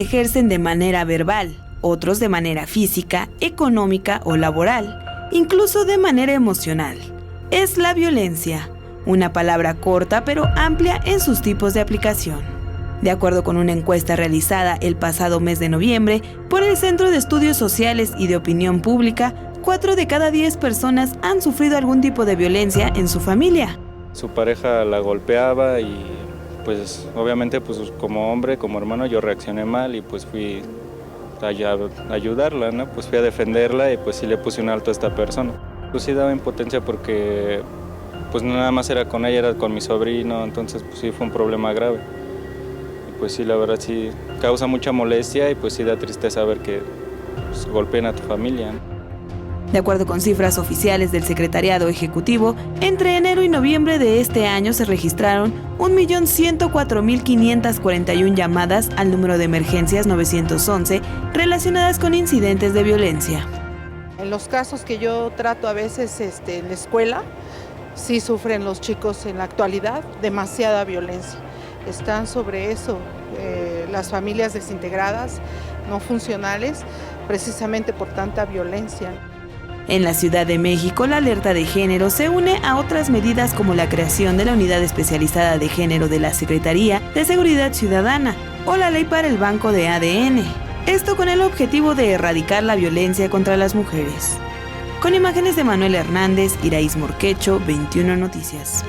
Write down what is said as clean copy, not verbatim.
ejercen de manera verbal, otros de manera física, económica o laboral, incluso de manera emocional. Es la violencia, una palabra corta pero amplia en sus tipos de aplicación. De acuerdo con una encuesta realizada el pasado mes de noviembre por el Centro de Estudios Sociales y de Opinión Pública, 4 de cada 10 personas han sufrido algún tipo de violencia en su familia. Su pareja la golpeaba y pues obviamente pues como hombre, como hermano yo reaccioné mal y pues fui a ayudarla, ¿no? Pues fui a defenderla y pues sí le puse un alto a esta persona. Pues sí daba impotencia porque pues no nada más era con ella, era con mi sobrino, entonces pues sí fue un problema grave. Y pues sí, la verdad sí causa mucha molestia y pues sí da tristeza ver que pues, golpeen a tu familia, ¿no? De acuerdo con cifras oficiales del Secretariado Ejecutivo, entre enero y noviembre de este año se registraron 1.104.541 llamadas al número de emergencias 911 relacionadas con incidentes de violencia. En los casos que yo trato a veces en la escuela, sí sufren los chicos en la actualidad demasiada violencia. Están sobre eso, las familias desintegradas, no funcionales, precisamente por tanta violencia. En la Ciudad de México, la alerta de género se une a otras medidas como la creación de la Unidad Especializada de Género de la Secretaría de Seguridad Ciudadana o la Ley para el Banco de ADN. Esto con el objetivo de erradicar la violencia contra las mujeres. Con imágenes de Manuel Hernández, Iraís Morquecho, 21 Noticias.